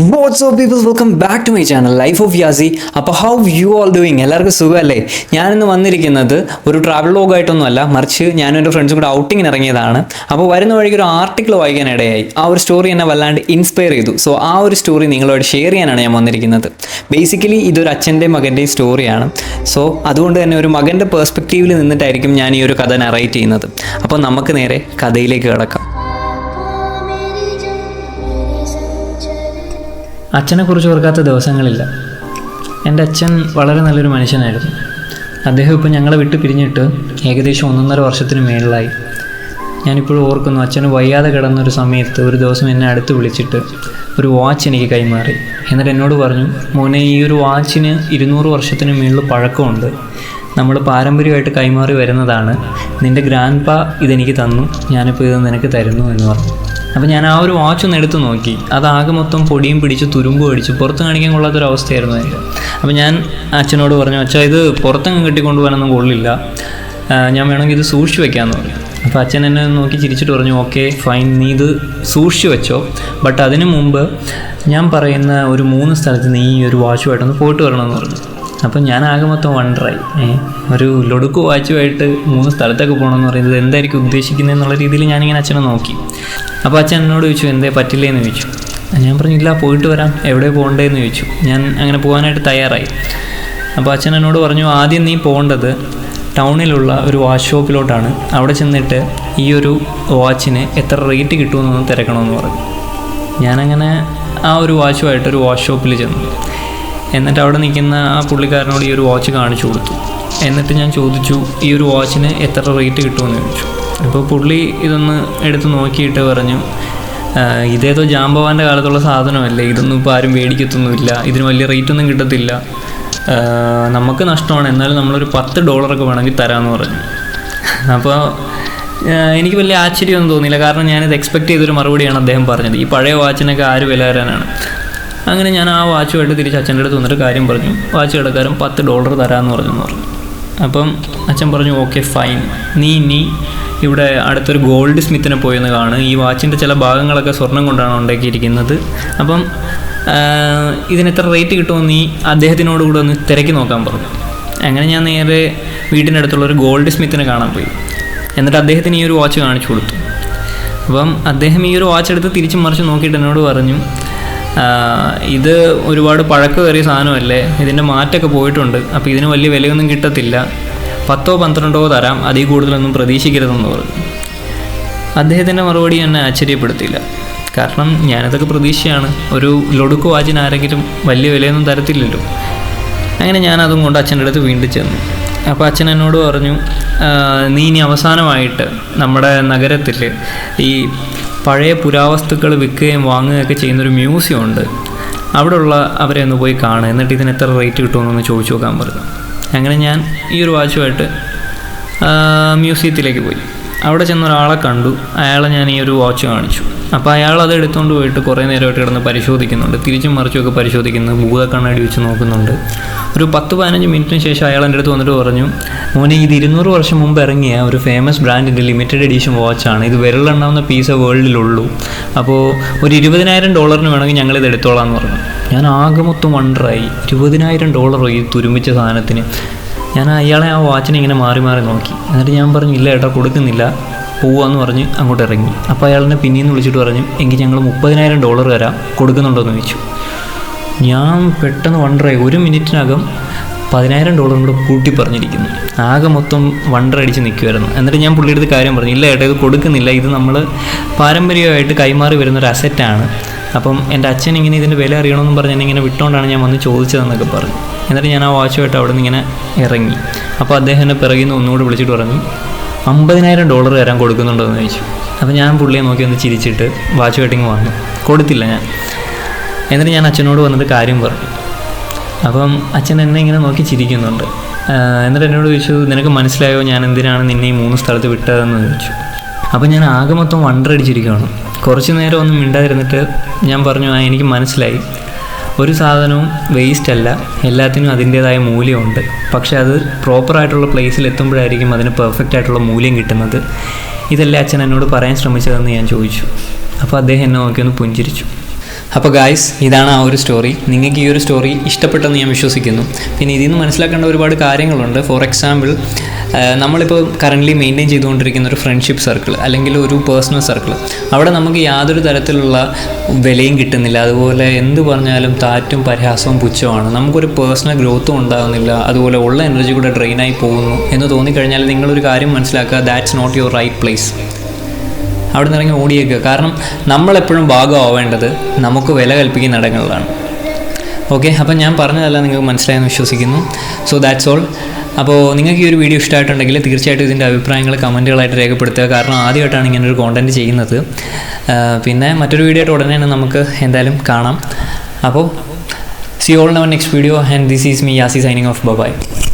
What's up people, welcome back to my channel Life of Yazi. അപ്പോൾ how you all doing? എല്ലാവർക്കും സുഖമല്ലേ? ഞാനിന്ന് വന്നിരിക്കുന്നത് ഒരു ട്രാവൽ വ്ലോഗ് ആയിട്ടൊന്നുമല്ല, മറിച്ച് ഞാനും എൻ്റെ ഫ്രണ്ട്സും കൂടെ ഔട്ടിങ്ങിന് ഇറങ്ങിയതാണ്. അപ്പോൾ വരുന്ന വഴിക്ക് ഒരു ആർട്ടിക്കിൾ വായിക്കാനിടയായി. ആ ഒരു സ്റ്റോറി എന്നെ വല്ലാണ്ട് ഇൻസ്പയർ ചെയ്തു. സോ ആ ഒരു സ്റ്റോറി നിങ്ങളോട് ഷെയർ ചെയ്യാനാണ് ഞാൻ വന്നിരിക്കുന്നത്. ബേസിക്കലി ഇതൊരു അച്ഛൻ്റെയും മകൻ്റെയും സ്റ്റോറിയാണ്. സോ അതുകൊണ്ട് തന്നെ ഒരു മകൻ്റെ പേഴ്സ്പെക്റ്റീവിൽ നിന്നിട്ടായിരിക്കും ഞാൻ ഈ ഒരു കഥ നറേറ്റ് ചെയ്യുന്നത്. അപ്പോൾ നമുക്ക് നേരെ കഥയിലേക്ക് കിടക്കാം. അച്ഛനെക്കുറിച്ച് ഓർക്കാത്ത ദിവസങ്ങളില്ല. എൻ്റെ അച്ഛൻ വളരെ നല്ലൊരു മനുഷ്യനായിരുന്നു. അദ്ദേഹം ഇപ്പോൾ ഞങ്ങളെ വിട്ട് പിരിഞ്ഞിട്ട് ഏകദേശം 1.5 വർഷത്തിന് മേളിലായി. ഞാനിപ്പോഴും ഓർക്കുന്നു, അച്ഛന് വയ്യാതെ കിടന്നൊരു സമയത്ത് ഒരു ദിവസം എന്നെ അടുത്ത് വിളിച്ചിട്ട് ഒരു വാച്ച് എനിക്ക് കൈമാറി. എന്നിട്ട് എന്നോട് പറഞ്ഞു, മോനെ, ഈ ഒരു വാച്ചിന് 200 വർഷത്തിന് മേളിൽ പഴക്കമുണ്ട്. നമ്മൾ പാരമ്പര്യമായിട്ട് കൈമാറി വരുന്നതാണ്. നിൻ്റെ ഗ്രാൻഡ് പാ ഇതെനിക്ക് തന്നു, ഞാനിപ്പോൾ ഇത് നിനക്ക് തരുന്നു എന്ന് പറഞ്ഞു. അപ്പോൾ ഞാൻ ആ ഒരു വാച്ച് ഒന്ന് എടുത്ത് നോക്കി. അതാകെ മൊത്തം പൊടിയും പിടിച്ച് തുരുമ്പ് അടിച്ച് പുറത്ത് കാണിക്കാൻ കൊള്ളാത്തൊരവസ്ഥയായിരുന്നു അതിൻ്റെ. അപ്പോൾ ഞാൻ അച്ഛനോട് പറഞ്ഞു, അച്ഛാ, ഇത് പുറത്തങ്ങ് കെട്ടിക്കൊണ്ടുപോകാനൊന്നും കൊള്ളില്ല, ഞാൻ വേണമെങ്കിൽ ഇത് സൂക്ഷിച്ച് വെക്കാമെന്ന് പറഞ്ഞു. അപ്പോൾ അച്ഛൻ എന്നെ നോക്കി ചിരിച്ചിട്ട് പറഞ്ഞു, ഓക്കെ ഫൈൻ, നീ ഇത് സൂക്ഷിച്ച് വെച്ചോ, ബട്ട് അതിനു മുമ്പ് ഞാൻ പറയുന്ന ഒരു 3 സ്ഥലത്ത് നീ ഈ ഒരു വാച്ചുമായിട്ടൊന്ന് പോയിട്ട് വരണമെന്ന് പറഞ്ഞു. അപ്പം ഞാൻ ആകെ മൊത്തം വണ്ടറായി. ഒരു ലൊടുക്ക് വാച്ചുമായിട്ട് 3 സ്ഥലത്തൊക്കെ പോകണമെന്ന് പറയുന്നത് എന്തായിരിക്കും ഉദ്ദേശിക്കുന്നത് എന്നുള്ള രീതിയിൽ ഞാനിങ്ങനെ അച്ഛനെ നോക്കി. അപ്പോൾ അച്ഛൻ എന്നോട് ചോദിച്ചു, എന്തേ പറ്റില്ലേന്ന് ചോദിച്ചു. ഞാൻ പറഞ്ഞില്ല, പോയിട്ട് വരാം, എവിടെ പോകണ്ടേന്ന് ചോദിച്ചു. ഞാൻ അങ്ങനെ പോകാനായിട്ട് തയ്യാറായി. അപ്പോൾ അച്ഛൻ എന്നോട് പറഞ്ഞു, ആദ്യം നീ പോകേണ്ടത് ടൗണിലുള്ള ഒരു വാച്ച് ഷോപ്പിലോട്ടാണ്. അവിടെ ചെന്നിട്ട് ഈ ഒരു വാച്ചിന് എത്ര റേറ്റ് കിട്ടുമെന്നൊന്ന് തിരക്കണമെന്ന് പറഞ്ഞു. ഞാനങ്ങനെ ആ ഒരു വാച്ചുമായിട്ടൊരു വാച്ച് ഷോപ്പിൽ ചെന്നു. എന്നിട്ട് അവിടെ നിൽക്കുന്ന ആ പുള്ളിക്കാരനോട് ഈ ഒരു വാച്ച് കാണിച്ചു കൊടുത്തു. എന്നിട്ട് ഞാൻ ചോദിച്ചു, ഈ ഒരു വാച്ചിന് എത്ര റേറ്റ് കിട്ടുമെന്ന് ചോദിച്ചു. അപ്പോൾ പുള്ളി ഇതൊന്ന് എടുത്ത് നോക്കിയിട്ട് പറഞ്ഞു, ഇതേതോ ജാമ്പവാൻ്റെ കാലത്തുള്ള സാധനമല്ലേ, ഇതൊന്നും ഇപ്പോൾ ആരും മേടിക്കത്തൊന്നുമില്ല, ഇതിന് വലിയ റേറ്റൊന്നും കിട്ടത്തില്ല, നമുക്ക് നഷ്ടമാണ്, എന്നാലും നമ്മളൊരു $10 വേണമെങ്കിൽ തരാമെന്ന് പറഞ്ഞു. അപ്പോൾ എനിക്ക് വലിയ ആശ്ചര്യമൊന്നും തോന്നിയില്ല, കാരണം ഞാനിത് എക്സ്പെക്റ്റ് ചെയ്തൊരു മറുപടിയാണ് അദ്ദേഹം പറഞ്ഞത്. ഈ പഴയ വാച്ചിനൊക്കെ ആര് വില തരാനാണ്? അങ്ങനെ ഞാൻ ആ വാച്ചുമായിട്ട് തിരിച്ച് അച്ഛൻ്റെ അടുത്ത് വന്നിട്ട് കാര്യം പറഞ്ഞു. വാച്ച് കടക്കാരൻ $10 തരാമെന്ന് പറഞ്ഞു. അപ്പം അച്ഛൻ പറഞ്ഞു, ഓക്കെ ഫൈൻ, നീ ഇവിടെ അടുത്തൊരു ഗോൾഡ് സ്മിത്തിനെ പോയെന്ന് കാണും, ഈ വാച്ചിൻ്റെ ചില ഭാഗങ്ങളൊക്കെ സ്വർണം കൊണ്ടാണ് ഉണ്ടാക്കിയിരിക്കുന്നത്, അപ്പം ഇതിന് എത്ര റേറ്റ് കിട്ടുമോ നീ അദ്ദേഹത്തിനോട് കൂടെ ഒന്ന് തിരക്കി നോക്കാൻ പറഞ്ഞു. അങ്ങനെ ഞാൻ നേരെ വീടിൻ്റെ അടുത്തുള്ളൊരു ഗോൾഡ് സ്മിത്തിനെ കാണാൻ പോയി. എന്നിട്ട് അദ്ദേഹത്തിന് ഈ ഒരു വാച്ച് കാണിച്ചു കൊടുത്തു. അപ്പം അദ്ദേഹം ഈ ഒരു വാച്ച് എടുത്ത് തിരിച്ചും മറിച്ച് നോക്കിയിട്ട് എന്നോട് പറഞ്ഞു, ഇത് ഒരുപാട് പഴക്കമേറിയ സാധനമല്ലേ, ഇതിൻ്റെ മാറ്റമൊക്കെ പോയിട്ടുണ്ട്, അപ്പോൾ ഇതിന് വലിയ വിലയൊന്നും കിട്ടത്തില്ല, 10-12 തരാം, അതിൽ കൂടുതലൊന്നും പ്രതീക്ഷിക്കരുതെന്ന് പറഞ്ഞു. അദ്ദേഹത്തിൻ്റെ മറുപടി എന്നെ ആശ്ചര്യപ്പെടുത്തിയില്ല, കാരണം ഞാനതൊക്കെ പ്രതീക്ഷയാണ്. ഒരു ലൊടുക്ക് വാച്ചിന് ആരെങ്കിലും വലിയ വിലയൊന്നും തരത്തില്ലല്ലോ. അങ്ങനെ ഞാനതും കൊണ്ട് അച്ഛൻ്റെ അടുത്ത് വീണ്ടും ചെന്നു. അപ്പോൾ അച്ഛൻ എന്നോട് പറഞ്ഞു, നീ ഇനി അവസാനമായിട്ട് നമ്മുടെ നഗരത്തിൽ ഈ പഴയ പുരാവസ്തുക്കൾ വിൽക്കുകയും വാങ്ങുകയൊക്കെ ചെയ്യുന്നൊരു മ്യൂസിയം ഉണ്ട്, അവിടെയുള്ള അവരെ ഒന്ന് പോയി കാണുക, എന്നിട്ട് ഇതിന് എത്ര റേറ്റ് കിട്ടുമെന്നൊന്ന് ചോദിച്ചു നോക്കാൻ പറഞ്ഞു. അങ്ങനെ ഞാൻ ഈ ഒരു വാച്ചുമായിട്ട് മ്യൂസിയത്തിലേക്ക് പോയി. അവിടെ ചെന്ന ഒരാളെ കണ്ടു. അയാളെ ഞാൻ ഈ ഒരു വാച്ച് കാണിച്ചു. അപ്പോൾ അയാൾ അത് എടുത്തുകൊണ്ട് പോയിട്ട് കുറേ നേരമായിട്ട് കിടന്ന് പരിശോധിക്കുന്നുണ്ട്, തിരിച്ചും മറിച്ചുമൊക്കെ പരിശോധിക്കുന്നു, ഭൂതക്കണ്ണാടി വെച്ച് നോക്കുന്നുണ്ട്. ഒരു 10-15 മിനിറ്റിന് ശേഷം അയാൾ എൻ്റെ അടുത്ത് വന്നിട്ട് പറഞ്ഞു, മോനെ, ഇത് 200 വർഷം മുമ്പ് ഇറങ്ങിയ ഒരു ഫേമസ് ബ്രാൻഡിൻ്റെ ലിമിറ്റഡ് എഡിഷൻ വാച്ചാണ്, ഇത് വിരലെണ്ണാവുന്ന പീസേ വേൾഡിലുള്ളൂ, അപ്പോൾ ഒരു $20,000 വേണമെങ്കിൽ ഞങ്ങളിത് എടുത്തോളാം എന്ന് പറഞ്ഞു. ഞാൻ ആകെ മൊത്തം വണ്ടറായി. $20,000 ഈ തുരുമ്പിച്ച സാധനത്തിന്. ഞാൻ അയാളെ ആ വാച്ചിനെ ഇങ്ങനെ മാറി മാറി നോക്കി. എന്നിട്ട് ഞാൻ പറഞ്ഞു, ഇല്ല ഏട്ടാ, കൊടുക്കുന്നില്ല, പോവാന്ന് പറഞ്ഞ് അങ്ങോട്ട് ഇറങ്ങി. അപ്പോൾ അയാളെന്നെ പിന്നെയും വിളിച്ചിട്ട് പറഞ്ഞു, എങ്കിൽ ഞങ്ങൾ $30,000 തരാം, കൊടുക്കുന്നുണ്ടോയെന്ന് ചോദിച്ചു. ഞാൻ പെട്ടെന്ന് വണ്ടറായി. 1 മിനിറ്റിനകം $10,000 കൂടെ കൂട്ടി പറഞ്ഞിരിക്കുന്നു. ആകെ മൊത്തം വണ്ടറടിച്ച് നിൽക്കുമായിരുന്നു. എന്നിട്ട് ഞാൻ പുള്ളിയെടുത്ത് കാര്യം പറഞ്ഞു, ഇല്ല ഏട്ടാ, ഇത് കൊടുക്കുന്നില്ല, ഇത് നമ്മൾ പാരമ്പര്യമായിട്ട് കൈമാറി വരുന്നൊരു അസറ്റാണ്, അപ്പം എൻ്റെ അച്ഛൻ ഇങ്ങനെ ഇതിൻ്റെ വില അറിയണമെന്നും പറഞ്ഞ് എന്നെ ഇങ്ങനെ വിട്ടുകൊണ്ടാണ് ഞാൻ വന്ന് ചോദിച്ചതെന്നൊക്കെ പറഞ്ഞു. എന്നിട്ട് ഞാൻ ആ വാച്ചുമായിട്ട് അവിടെ നിന്ന് ഇങ്ങനെ ഇറങ്ങി. അപ്പോൾ അദ്ദേഹം എന്നെ പിറകിൽ നിന്ന് ഒന്നുകൂടെ വിളിച്ചിട്ട് പറഞ്ഞു, $50,000 തരാൻ കൊടുക്കുന്നുണ്ടോ എന്ന് ചോദിച്ചു. അപ്പോൾ ഞാൻ പുള്ളിയെ നോക്കി ഒന്ന് ചിരിച്ചിട്ട് വാച്ച് വെട്ടിങ് വന്നു. കൊടുത്തില്ല ഞാൻ. എന്നിട്ട് ഞാൻ അച്ഛനോട് വന്നിട്ട് കാര്യം പറഞ്ഞു. അപ്പം അച്ഛൻ എന്നെ ഇങ്ങനെ നോക്കി ചിരിക്കുന്നുണ്ട്. എന്നിട്ട് എന്നോട് ചോദിച്ചു, നിനക്ക് മനസ്സിലായോ ഞാൻ എന്തിനാണ് നിന്നെ ഈ 3 സ്ഥലത്ത് വിട്ടതെന്ന് ചോദിച്ചു. അപ്പോൾ ഞാൻ ആകെ മൊത്തം വണ്ടറടിച്ചിരിക്കുകയാണ്. കുറച്ച് നേരം ഒന്നും മിണ്ടാതിരുന്നിട്ട് ഞാൻ പറഞ്ഞു, എനിക്ക് മനസ്സിലായി, ഒരു സാധനവും വേസ്റ്റ് അല്ല, എല്ലാത്തിനും അതിൻ്റേതായ മൂല്യമുണ്ട്, പക്ഷെ അത് പ്രോപ്പറായിട്ടുള്ള പ്ലേസിൽ എത്തുമ്പോഴായിരിക്കും അതിന് പെർഫെക്റ്റ് ആയിട്ടുള്ള മൂല്യം കിട്ടുന്നത്. ഇതല്ലേ അച്ഛൻ എന്നോട് പറയാൻ ശ്രമിച്ചതെന്ന് ഞാൻ ചോദിച്ചു. അപ്പോൾ അദ്ദേഹം എന്നെ നോക്കി ഒന്ന് പുഞ്ചിരിച്ചു. അപ്പോൾ ഗായ്സ്, ഇതാണ് ആ ഒരു സ്റ്റോറി. നിങ്ങൾക്ക് ഈ ഒരു സ്റ്റോറി ഇഷ്ടപ്പെട്ടെന്ന് ഞാൻ വിശ്വസിക്കുന്നു. പിന്നെ ഇതിൽ നിന്ന് മനസ്സിലാക്കേണ്ട ഒരുപാട് കാര്യങ്ങളുണ്ട്. ഫോർ എക്സാമ്പിൾ, നമ്മളിപ്പോൾ കറൻ്റ്ലി മെയിൻറ്റെയിൻ ചെയ്തുകൊണ്ടിരിക്കുന്ന ഒരു ഫ്രണ്ട്ഷിപ്പ് സർക്കിൾ അല്ലെങ്കിൽ ഒരു പേഴ്സണൽ സർക്കിൾ, അവിടെ നമുക്ക് യാതൊരു തരത്തിലുള്ള വിലയും കിട്ടുന്നില്ല. അതുപോലെ എന്ത് പറഞ്ഞാലും താറ്റും പരിഹാസവും പുച്ഛമാണ്. നമുക്കൊരു പേഴ്സണൽ ഗ്രോത്തും ഉണ്ടാകുന്നില്ല. അതുപോലെ ഉള്ള എനർജി കൂടെ ഡ്രെയിനായി പോകുന്നു എന്ന് തോന്നിക്കഴിഞ്ഞാൽ നിങ്ങളൊരു കാര്യം മനസ്സിലാക്കുക, that's not your right place. അവിടെ നിന്ന് ഇറങ്ങി ഓടിയേക്കുക. കാരണം നമ്മളെപ്പോഴും ഭാഗമാവേണ്ടത് നമുക്ക് വില കൽപ്പിക്കുന്ന ഇടങ്ങളിലാണ്. ഓക്കെ, അപ്പം ഞാൻ പറഞ്ഞതല്ല നിങ്ങൾക്ക് മനസ്സിലായെന്ന് വിശ്വസിക്കുന്നു. So that's all. അപ്പോൾ നിങ്ങൾക്ക് ഈ ഒരു വീഡിയോ ഇഷ്ടമായിട്ടുണ്ടെങ്കിൽ തീർച്ചയായിട്ടും ഇതിൻ്റെ അഭിപ്രായങ്ങൾ കമൻറ്റുകളായിട്ട് രേഖപ്പെടുത്തുക. കാരണം ആദ്യമായിട്ടാണ് ഇങ്ങനൊരു കോണ്ടൻറ്റ് ചെയ്യുന്നത്. പിന്നെ മറ്റൊരു വീഡിയോ ആയിട്ട് ഉടനെ തന്നെ നമുക്ക് എന്തായാലും കാണാം. അപ്പോൾ see you all in our next video, and this is me Yasi signing off. Bye bye.